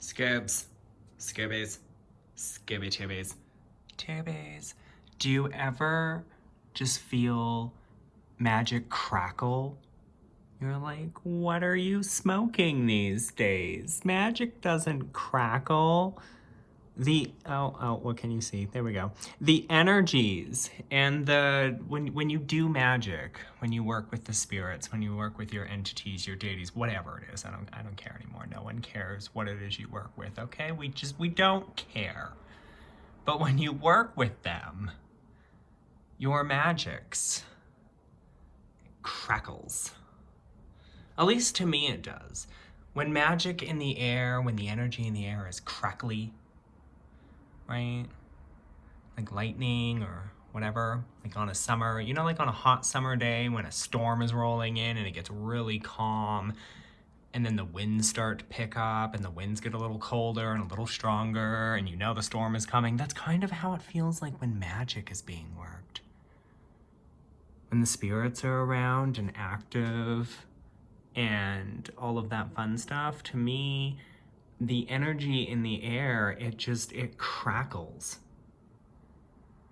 Skibs. Skibbies. Skibby tibbies. Tibbies. Do you ever just feel magic crackle? You're like, what are you smoking these days? Magic doesn't crackle. What can you see? There we go. The energies and when you do magic, when you work with the spirits, when you work with your entities, your deities, whatever it is, I don't care anymore. No one cares what it is you work with, okay? We don't care. But when you work with them, your magics crackles. At least to me it does. When magic in the air, when the energy in the air is crackly, right? Like lightning or whatever, like on a summer, like on a hot summer day when a storm is rolling in and it gets really calm and then the winds start to pick up and the winds get a little colder and a little stronger and the storm is coming. That's kind of how it feels like when magic is being worked. When the spirits are around and active and all of that fun stuff, to me, the energy in the air, it crackles.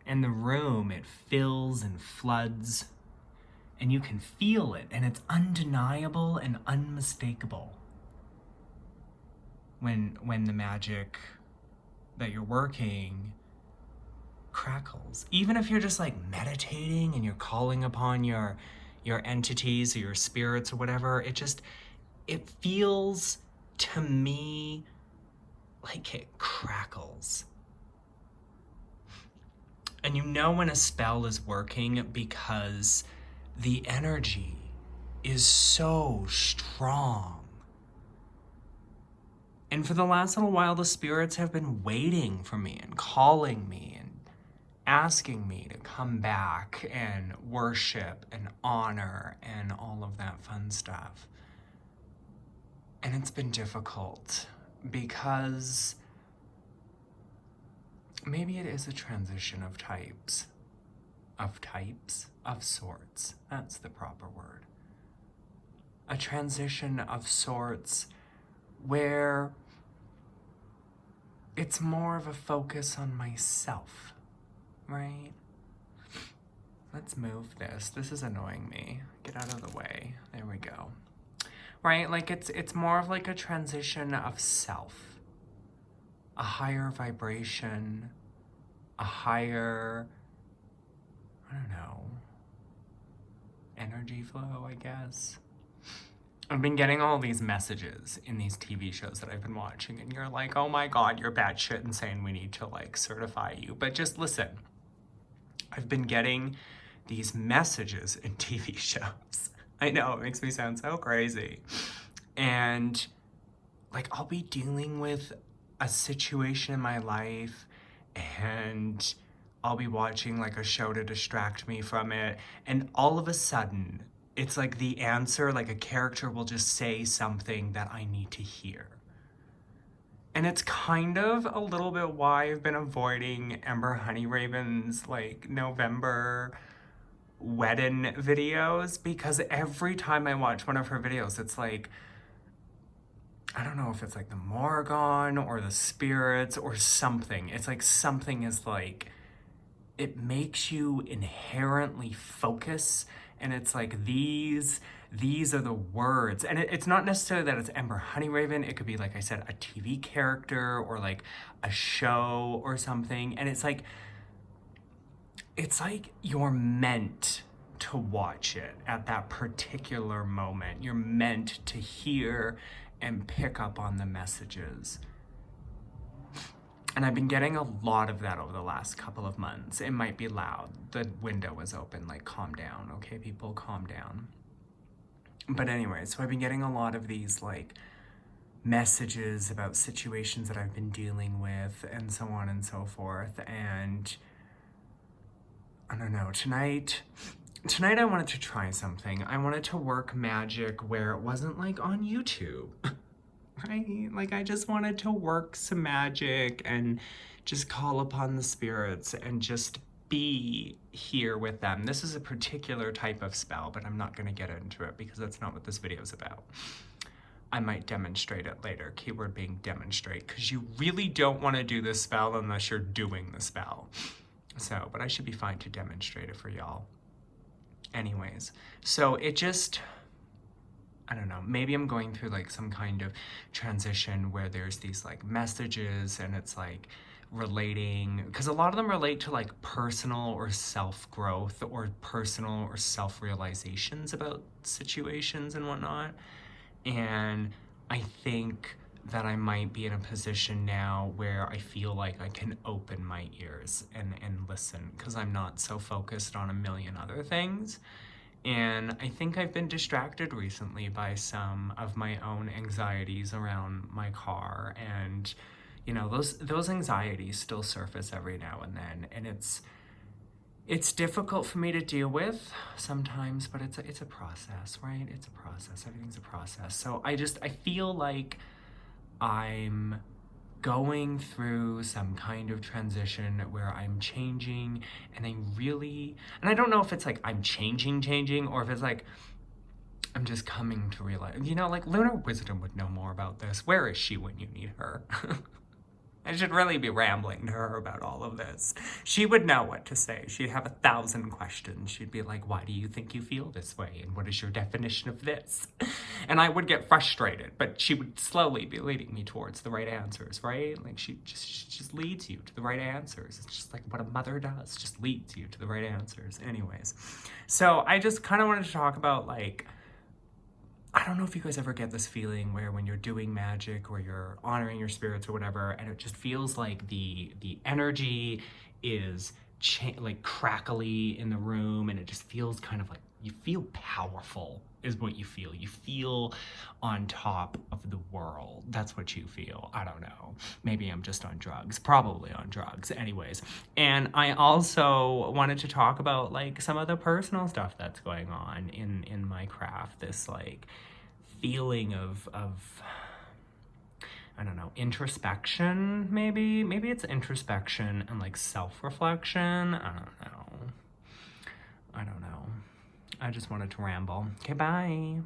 And the room, it fills and floods, and you can feel it, and it's undeniable and unmistakable when the magic that you're working crackles. Even if you're just like meditating and you're calling upon your entities or your spirits or whatever, it feels to me like it crackles. And you know when a spell is working because the energy is so strong. And for the last little while, the spirits have been waiting for me and calling me and asking me to come back and worship and honor and all of that fun stuff. And it's been difficult because maybe it is a transition of types, of sorts. That's the proper word. A transition of sorts where it's more of a focus on myself, right? Let's move this. This is annoying me. Get out of the way. There we go. Right? Like it's more of like a transition of self. A higher vibration, a higher, I don't know, energy flow, I guess. I've been getting all these messages in these TV shows that I've been watching, and you're like, oh my God, you're batshit insane. We need to like certify you. But just listen. I've been getting these messages in TV shows. I know, it makes me sound so crazy. And like, I'll be dealing with a situation in my life and I'll be watching like a show to distract me from it. And all of a sudden, it's like the answer, like a character will just say something that I need to hear. And it's kind of a little bit why I've been avoiding Ember Honeyraven's like November wedding videos, because every time I watch one of her videos, it's like, I don't know if it's like the Morrigan or the spirits or something. It's like something is like, it makes you inherently focus, and it's like these are the words. And it's not necessarily that it's Ember Honeyraven. It could be, like I said, a TV character or like a show or something. And it's like you're meant to watch it at that particular moment. You're meant to hear and pick up on the messages. And I've been getting a lot of that over the last couple of months. It might be loud. The window was open. Like, calm down, okay, people? Calm down. But anyway, so I've been getting a lot of these, like, messages about situations that I've been dealing with and so on and so forth. And I don't know, tonight I wanted to try something. I wanted to work magic where it wasn't like on YouTube. Right? Like, I just wanted to work some magic and just call upon the spirits and just be here with them. This is a particular type of spell, but I'm not going to get into it because that's not what this video is about. I might demonstrate it later. Keyword being demonstrate, because you really don't want to do this spell unless you're doing the spell. So, but I should be fine to demonstrate it for y'all. Anyways, so it just, I don't know, maybe I'm going through like some kind of transition where there's these like messages and it's like relating, because a lot of them relate to like personal or self-growth or personal or self-realizations about situations and whatnot. And I think that I might be in a position now where I feel like I can open my ears and listen, because I'm not so focused on a million other things. And I think I've been distracted recently by some of my own anxieties around my car. And, you know, those anxieties still surface every now and then. And it's difficult for me to deal with sometimes, but it's a process, right? It's a process. Everything's a process. So I feel like I'm going through some kind of transition where I'm changing, and I don't know if it's like I'm changing, or if it's like I'm just coming to realize, you know, like Lunar Wisdom would know more about this. Where is she when you need her? I should really be rambling to her about all of this. She would know what to say. She'd have 1,000 questions. She'd be like, why do you think you feel this way? And what is your definition of this? And I would get frustrated, but she would slowly be leading me towards the right answers, right? Like she just leads you to the right answers. It's just like what a mother does, just leads you to the right answers. Anyways, so I just kind of wanted to talk about like, I don't know if you guys ever get this feeling where when you're doing magic or you're honoring your spirits or whatever, and it just feels like the energy is like crackly in the room, and it just feels kind of like you feel powerful is what you feel. You feel on top of the world. That's what you feel. I don't know. Maybe I'm just on drugs. Probably on drugs. Anyways. And I also wanted to talk about like some of the personal stuff that's going on in my craft. This like feeling of I don't know, introspection, maybe it's introspection and like self-reflection. I don't know. I just wanted to ramble. Okay, bye.